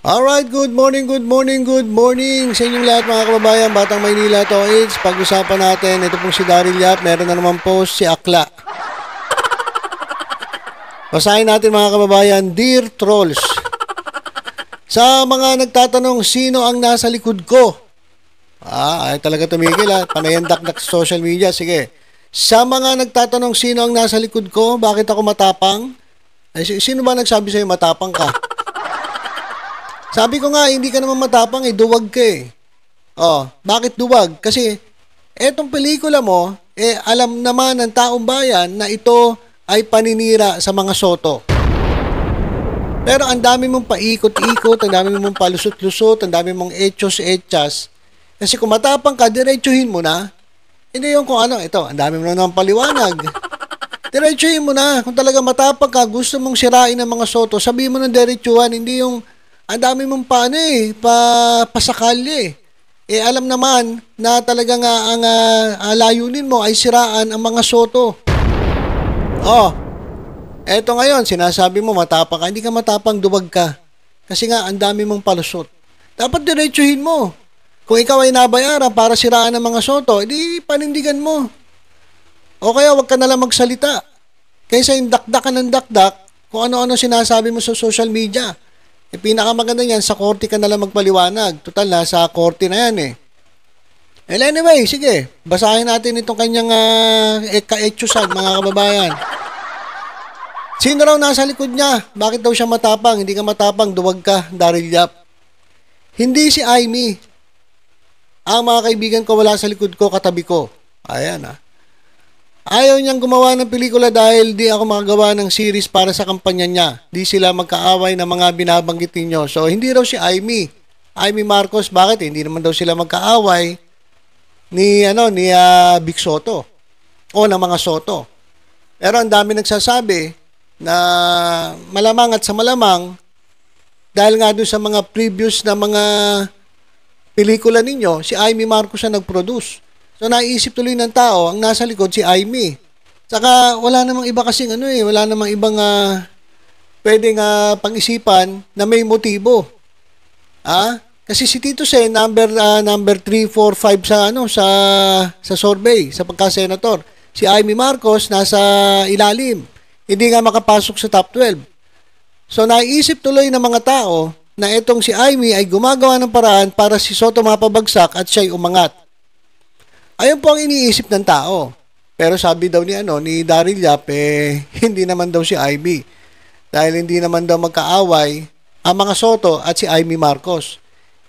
Alright, good morning, good morning, good morning sa inyong lahat mga kababayan, Batang Maynila to AIDS. Pag-usapan natin, ito pong si Daryl Yap, meron na naman post si Akla. Basahin natin mga kababayan, Dear Trolls. Sa mga nagtatanong, sino ang nasa likod ko? Ay talaga tumigil panayandak-dak sa social media, sige. Sa mga nagtatanong, sino ang nasa likod ko? Bakit ako matapang? Ay, sino ba nagsabi sa'yo matapang ka? Sabi ko nga, hindi ka naman matapang duwag ka bakit duwag? Kasi, etong pelikula mo, alam naman ng taong bayan na ito ay paninira sa mga soto. Pero ang dami mong paikot-ikot, ang dami mong palusot-lusot, ang dami mong etchos-etchas. Kasi kung matapang ka, diretsuhin mo na. Hindi yung kung ano, ito, ang dami mo na naman paliwanag. Diretsuhin mo na. Kung talaga matapang ka, gusto mong sirain ang mga soto, sabihin mo ng diretsuhan, hindi yung ang dami mong pasakalye. Alam naman na talaga nga ang layunin mo ay siraan ang mga soto. Eto ngayon, sinasabi mo matapang ka. Hindi ka matapang, duwag ka. Kasi nga, ang dami mong palusot. Dapat diretsuhin mo. Kung ikaw ay nabayaran para siraan ang mga soto, edi panindigan mo. O kaya wag ka nalang magsalita. Kaysa yung dakdak ka ng dakdak, kung ano-ano sinasabi mo sa social media. Pinakamaganda niyan, sa korte ka nalang magpaliwanag. Total, nasa korte na yan anyway, sige. Basahin natin itong kanyang ka-etchusan, mga kababayan. Sino raw nasa likod niya? Bakit daw siya matapang? Hindi ka matapang, duwag ka, Daryl Yap. Hindi si Aimee. Ang mga kaibigan ko wala sa likod ko, katabi ko. Ayan Ayaw niyang gumawa ng pelikula dahil di ako makagawa ng series para sa kampanya niya. Di sila magkaaway na mga binabanggit ninyo. So, hindi raw si Aimee. Aimee Marcos, bakit? Hindi naman daw sila magkaaway ni Vic Soto o ng mga Soto. Pero ang dami nagsasabi na malamang at sa malamang dahil nga doon sa mga previous na mga pelikula ninyo, si Aimee Marcos ang nag-produce. So, naisip tuloy ng tao, ang nasa likod si Aimee. Saka, wala namang iba kasing wala namang ibang pwedeng pag-isipan na may motibo. Kasi si Tito Sen, number 3, 4, 5 sa survey, sa pagka-senator. Si Aimee Marcos, nasa ilalim. Hindi nga makapasok sa top 12. So, naisip tuloy ng mga tao na itong si Aimee ay gumagawa ng paraan para si Soto mapabagsak at siya'y umangat. Ayun po ang iniisip ng tao. Pero sabi daw ni Daryl Yap, hindi naman daw si Aimee. Dahil hindi naman daw magkaaway ang mga Soto at si Aimee Marcos.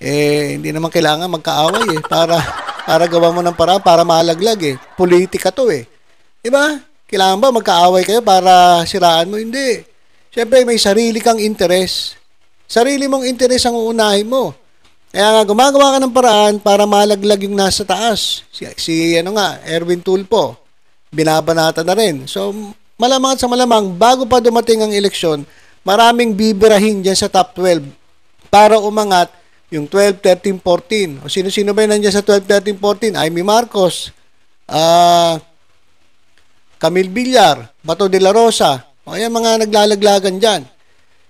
Hindi naman kailangan magkaaway para gawa mo ng paraan, para malaglag Politika to Diba? Kailangan ba magkaaway kayo para siraan mo? Hindi. Siyempre may sarili kang interes. Sarili mong interes ang uunahin mo. Kaya nga, gumagawa ka ng paraan para malaglag yung nasa taas. Erwin Tulfo, binabanata na rin. So, malamang at sa malamang, bago pa dumating ang eleksyon, maraming bibirahin dyan sa top 12 para umangat yung 12, 13, 14. O sino-sino ba yun nandiyan sa 12, 13, 14? Aimee Marcos, Camille Villar, Bato de la Rosa. O yan mga naglalaglagan dyan.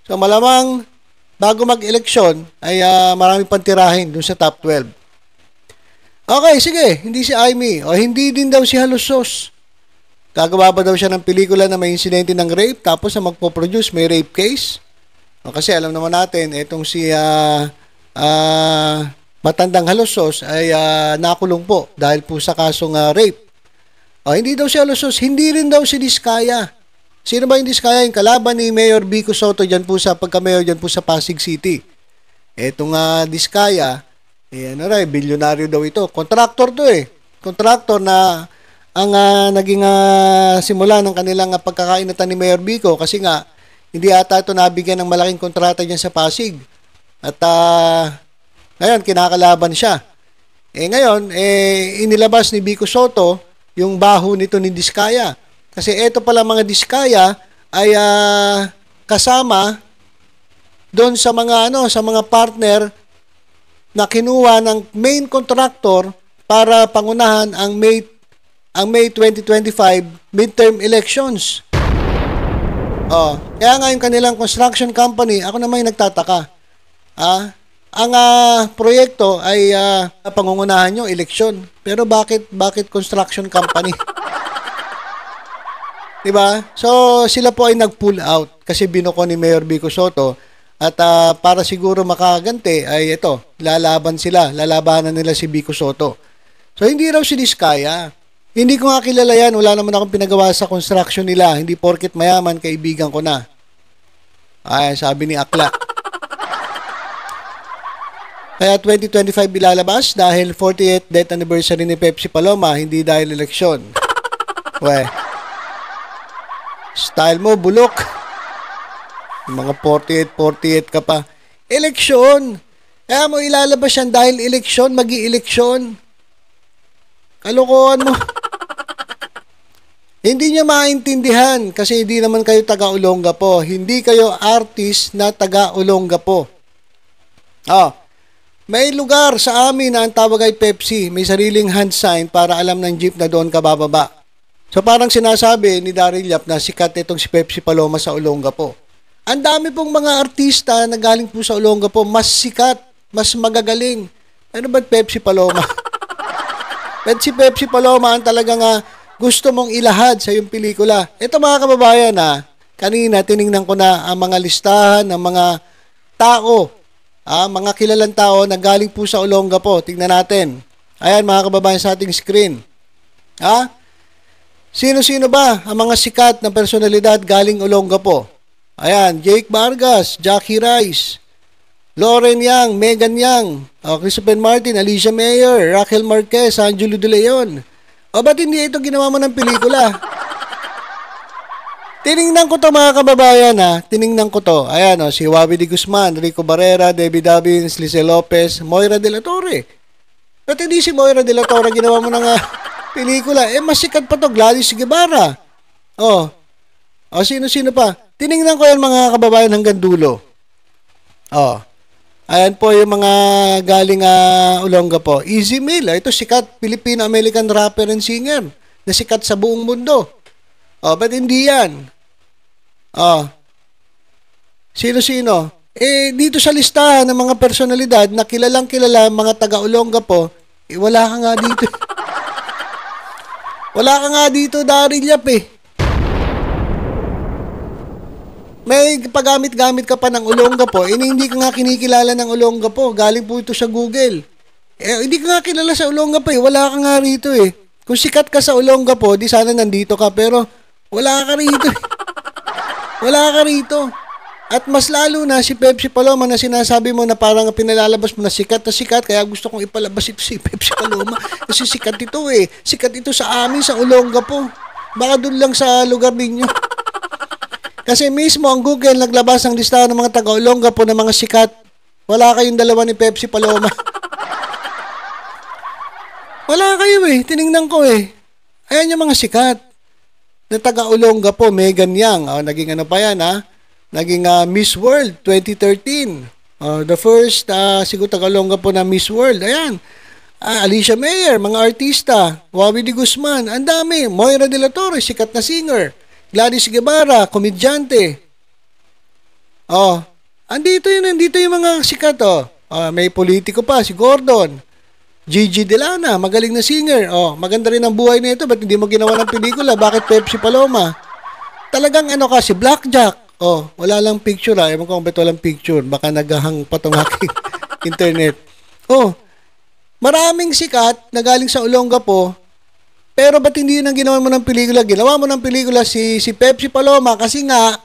So, malamang bago mag-eleksyon, ay maraming pantirahin dun sa top 12. Okay, sige, hindi si Aimee. O hindi din daw si Halusos. Gagawa ba daw siya ng pelikula na may insidente ng rape, tapos na magpo-produce, may rape case? O kasi alam naman natin, itong si matandang Halusos ay nakulong po dahil po sa kasong rape. O hindi daw si Halusos, hindi rin daw si Diskaya. Sino ba yung Diskaya? Yung kalaban ni Mayor Vico Soto dyan po sa pagka-mayor dyan po sa Pasig City. Etong Diskaya, bilyonaryo daw ito. Kontraktor to Kontraktor na ang naging simula ng kanilang pagkakainatan ni Mayor Vico kasi nga hindi ata ito nabigyan ng malaking kontrata dyan sa Pasig. At ngayon, kinakalaban siya. Ngayon, inilabas ni Vico Soto yung baho nito ni Diskaya. Kasi eto pala mga Diskaya ay kasama doon sa mga partner na kinuha ng main contractor para pangunahan ang May 2025 midterm elections. Kaya nga yung kanilang construction company, ako naman yung nagtataka. Ang proyekto ay pangungunahan yung eleksyon. Pero bakit construction company? Diba? So, sila po ay nag-pull out kasi binuko ni Mayor Vico Soto at para siguro makaganti ay ito, lalabanan nila si Vico Soto. So, hindi raw si Diskaya. Hindi ko nga kilala yan, wala naman akong pinagawa sa construction nila, hindi porket mayaman, kaibigan ko na. Ay, sabi ni Akla. Kaya 2025 ilalabas dahil 48th death anniversary ni Pepsi Paloma, hindi dahil eleksyon. Weh. Style mo, bulok. Mga 48 ka pa. Eleksyon. Kaya mo ilalabas yan dahil eleksyon, magi-eleksyon. Kalokohan mo. Hindi niya maintindihan kasi hindi naman kayo taga-Olongapo. Hindi kayo artist na taga-Olongapo. May lugar sa amin na ang tawag ay Pepsi. May sariling hand sign para alam ng jeep na doon ka bababa. So parang sinasabi ni Daryl Yap na sikat itong si Pepsi Paloma sa Olongapo. Ang dami pong mga artista na galing po sa Olongapo, mas sikat, mas magagaling. Ano ba Pepsi Paloma? Si Pepsi Paloma ang talagang gusto mong ilahad sa iyong pelikula. Ito mga kababayan kanina tiningnan ko na ang mga listahan ng mga tao, mga kilalang tao na galing po sa Olongapo. Tingnan natin. Ayan mga kababayan sa ating screen. Sino-sino ba ang mga sikat na personalidad galing Olongapo? Ayan, Jake Vargas, Jackie Rice, Lauren Yang, Megan Yang, Christopher Martin, Alicia Mayer, Raquel Marquez, Angelo De Leon. Ba't hindi ito ginawa mo ng pelikula? Tiningnan ko to mga kababayan tiningnan ko to. Ayan si Wawi de Guzman, Rico Barrera, David Davins, Lice Lopez, Moira de la Torre. Ba't hindi si Moira de la Torre ginawa mo ng pelikula? Mas sikat pa to, Gladys Guevara. Sino-sino pa? Tiningnan ko yan mga kababayan hanggang dulo. Ayan po yung mga galing Olongapo. Easy Mill, ito sikat Filipino-American rapper and singer na sikat sa buong mundo. Ba't hindi yan? Sino-sino? Dito sa listahan ng mga personalidad na kilalang kilala mga taga-Olongapo, wala ka nga dito. Wala ka nga dito, Daryl Yap May paggamit-gamit ka pa ng Olongapo, hindi ka nga kinikilala ng Olongapo. Galing po ito sa Google. Hindi ka nga kilala sa Olongapo wala ka nga rito Kung sikat ka sa Olongapo, di sana nandito ka, pero wala ka rito Wala ka rito. At mas lalo na si Pepsi Paloma na sinasabi mo na parang pinalalabas mo na sikat, kaya gusto kong ipalabas si Pepsi Paloma. Kasi sikat ito Sikat ito sa amin, sa Olongapo. Baka doon lang sa lugar ninyo. Kasi mismo ang Google naglabas ang listahan ng mga taga-Olongapo na mga sikat. Wala kayong dalawa ni Pepsi Paloma. Wala kayo Tiningnan ko Ayan yung mga sikat na taga-Olongapo. Megan Yang. Naging ano pa yan Naging Miss World 2013. The first siguro taga-Olongapo na Miss World. Ayan. Alicia Mayer, mga artista. Wawi de Guzman. Ang dami. Moira de la Torre, sikat na singer. Gladys Guevara, komedyante. Andito yung mga sikat may politiko pa, si Gordon. Gigi Delana, magaling na singer. Maganda rin ang buhay nito. Ba't hindi mo ginawa ng pelikula? Bakit Pepsi Paloma? Talagang si Blackjack. Wala lang picture Ewan ko kung ba't walang picture. Baka naghahang pa tong aking internet. Maraming sikat na galing sa Olongapo. Pero ba't hindi yun ang ginawa mo ng pelikula? Ginawa mo ng pelikula si Pepsi Paloma kasi nga,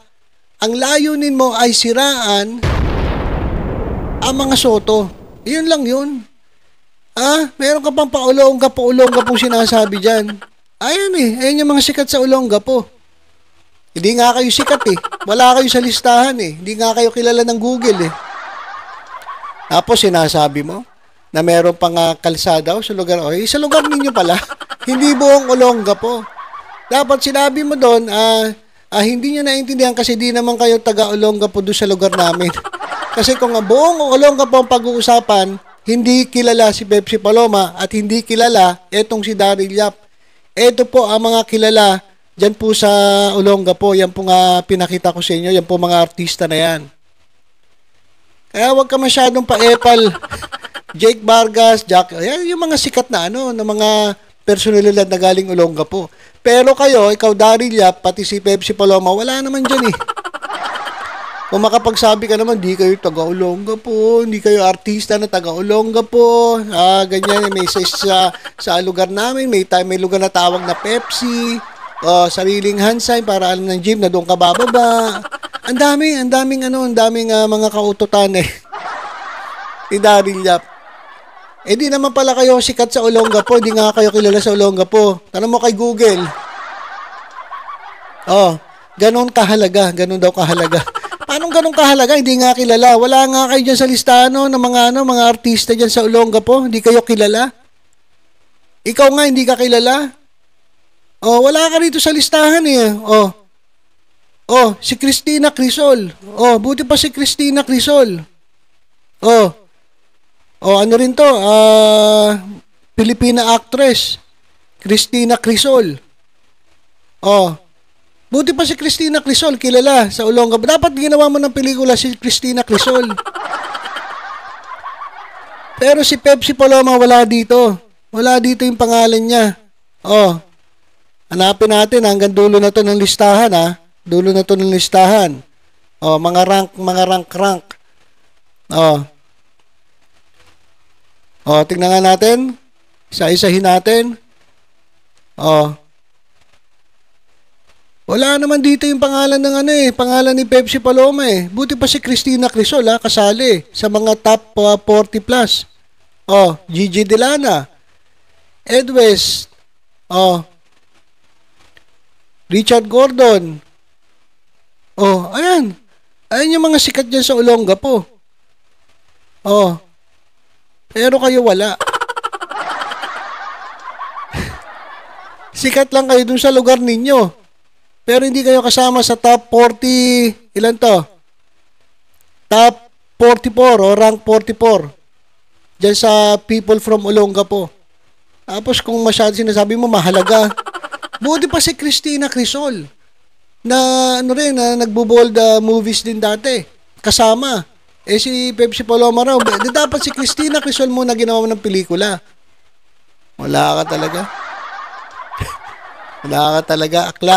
ang layunin mo ay siraan ang mga Soto. Yun lang yun. Meron ka pang pa-Olongapo sinasabi dyan. Ayan yung mga sikat sa Olongapo. Hindi nga kayo sikat Wala kayo sa listahan Hindi nga kayo kilala ng Google Tapos sinasabi mo na meron pang kalsada sa lugar. Sa lugar ninyo pala. Hindi buong Olongapo. Dapat sinabi mo doon, hindi nyo naintindihan kasi di naman kayo taga-Olongapo doon sa lugar namin. Kasi kung buong Olongapo ang pag-uusapan, hindi kilala si Pepsi Paloma at hindi kilala etong si Daryl Yap. Ito po ang mga kilala dyan po sa Olongapo. Yan po nga pinakita ko sa inyo. Yan po mga artista na yan. Kaya wag ka masyadong pa-epal. Jake Vargas, ayan, yung mga sikat na na mga personalidad na galing Olongapo. Pero kayo, ikaw Daryl Yap, pati si Pepsi Paloma, wala naman dyan eh. Kung makapagsabi ka naman, di kayo taga-Olongapo, hindi kayo artista na taga-Olongapo, ganyan, may sa lugar namin, may lugar na tawag na Pepsi, sariling hand sign para alam ng gym na doon ka bababa. Ang daming mga kaututan eh. Ni Daryl Yap. Eh di naman pala kayo sikat sa Olongapo, hindi nga kayo kilala sa Olongapo. Tanong mo kay Google. Ganon kahalaga, ganon daw kahalaga. Paano ganon kahalaga? Hindi nga kilala. Wala nga kayo dyan sa listahan ng mga artista dyan sa Olongapo, hindi kayo kilala. Ikaw nga hindi ka kilala. Wala ka rito sa listahan eh. Si Christina Crisol. Buti pa si Christina Crisol. Ano rin to? Filipina actress. Christina Crisol. Buti pa si Christina Crisol, kilala sa Olongapo. Dapat ginawa mo ng pelikula si Christina Crisol. Pero si Pepsi Paloma wala dito. Wala dito yung pangalan niya. Hanapin natin hanggang dulo na to ng listahan ha. Dulo na to ng listahan. Mga rank. Tingnan nga natin. Isa-isahin natin. Wala naman dito yung pangalan ng pangalan ni Pepsi Paloma eh. Buti pa si Christina Crisol kasali sa mga top 40 plus. Gigi Delana. Ed West. Richard Gordon. Ayan. Ayan yung mga sikat dyan sa Olongapo. Pero kayo wala. Sikat lang kayo dun sa lugar ninyo. Pero hindi kayo kasama sa top 40, ilan to? Top 44 o rank 44. Diyan sa people from Olongapo. Tapos kung masyado sinasabi mo mahalaga. Buti pa si Christina Crisol. Na nagbo-bold movies din dati. Kasama. Si Pepsi Paloma raw. Dapat si Christina Crisol muna ginawa ng pelikula. Wala ka talaga. Wala ka talaga, akla.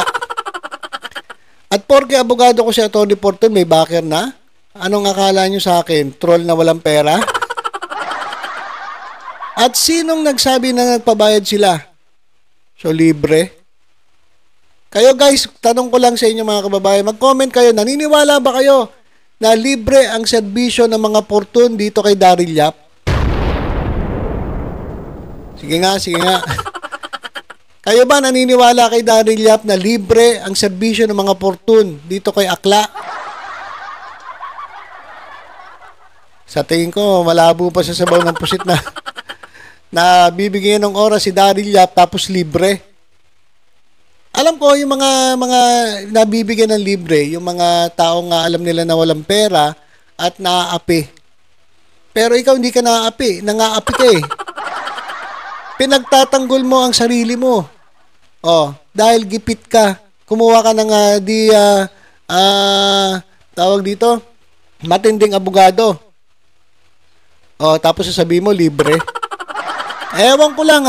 At porke abogado ko si Atty. Porton, may backer na? Anong akala nyo sa akin? Troll na walang pera? At sinong nagsabi na nagpabayad sila? So, libre? Kayo guys, tanong ko lang sa inyo mga kababayan, mag-comment kayo, naniniwala ba kayo na libre ang serbisyo ng mga Porton dito kay Daryl Yap? Sige nga. Kayo ba naniniwala kay Daryl Yap na libre ang serbisyo ng mga Porton dito kay Akla? Sa tingin ko, malabo pa sa sabaw ng pusit na bibigyan ng oras si Daryl Yap tapos libre. Alam ko, yung mga nabibigyan ng libre, yung mga taong alam nila na walang pera at naaapi. Pero ikaw hindi ka naaapi, nangaapi ka eh. Pinagtatanggol mo ang sarili mo. Dahil gipit ka. Kumuha ka ng tawag dito, matinding abogado. Tapos sasabihin mo, libre. Ewan ko lang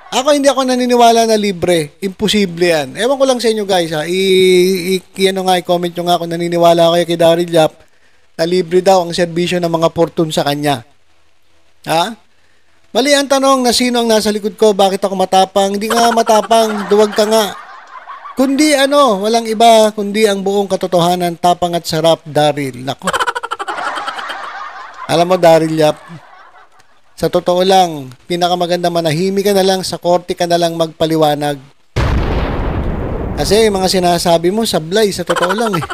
Ako hindi ako naniniwala na libre. Imposible yan. Ewan ko lang sa inyo guys i-comment nyo nga kung naniniwala kayo kay Daryl Yap na libre daw ang serbisyo ng mga Porton sa kanya. Mali ang tanong na sino ang nasa likod ko, bakit ako matapang? Hindi nga matapang, duwag ka nga. Kundi walang iba, kundi ang buong katotohanan, tapang at sarap, Daryl. Nako. Alam mo, Daryl Yap, sa totoo lang, pinakamaganda manahimik ka na lang, sa korte ka na lang magpaliwanag. Kasi mga sinasabi mo, sablay, sa totoo lang eh.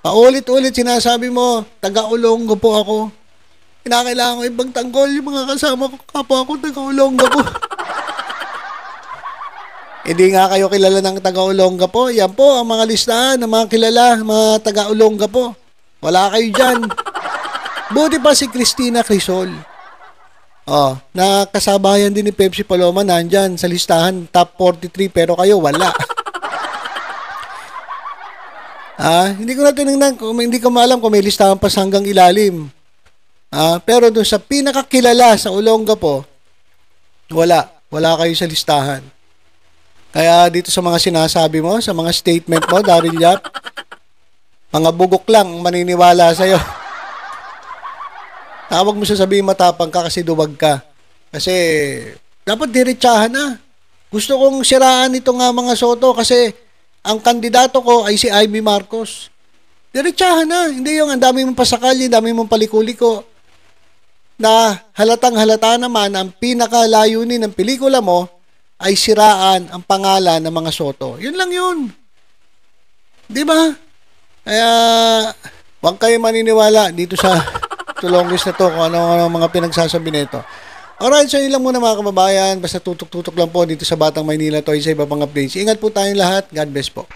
Paulit-ulit sinasabi mo, taga-Olongapo po ako. Kinakailangan ko ibang tanggol yung mga kasama ko, kapwa ako taga-Olongapo po. Hindi nga kayo kilala ng taga-Olongapo po. Yan po ang mga listahan ng mga kilala, mga taga-Olongapo po. Wala kayo dyan. Buti pa si Christina Crisol. Na kasabayan din ni Pepsi Paloma, nandyan sa listahan top 43, pero kayo wala. Hindi ko na tinignan, hindi ko maalam kung may listahan pa sa hanggang ilalim. Pero doon sa pinakakilala sa Olongapo, wala kayo sa listahan. Kaya dito sa mga sinasabi mo, sa mga statement mo, Daryl Yap, mga bugok lang maniniwala sa'yo. Tawag mo siya sabihin matapang ka kasi duwag ka. Kasi dapat diretsahan na. Gusto kong siraan ito nga mga Soto kasi ang kandidato ko ay si Amy Marcos. Diretsahan na. Hindi yung ang dami mong pasakali, ang dami mong palikuliko. Na halatang halata naman ang pinakalayunin ng pelikula mo ay siraan ang pangalan ng mga Soto. Yun lang yun. Di ba? Kaya, huwag kayo maniniwala dito sa tulongis na to kung ano mga pinagsasabi nito. Alright, so yun lang muna mga kababayan. Basta tutok-tutok lang po dito sa Batang Maynila to sa iba pang updates. Ingat po tayong lahat. God bless po.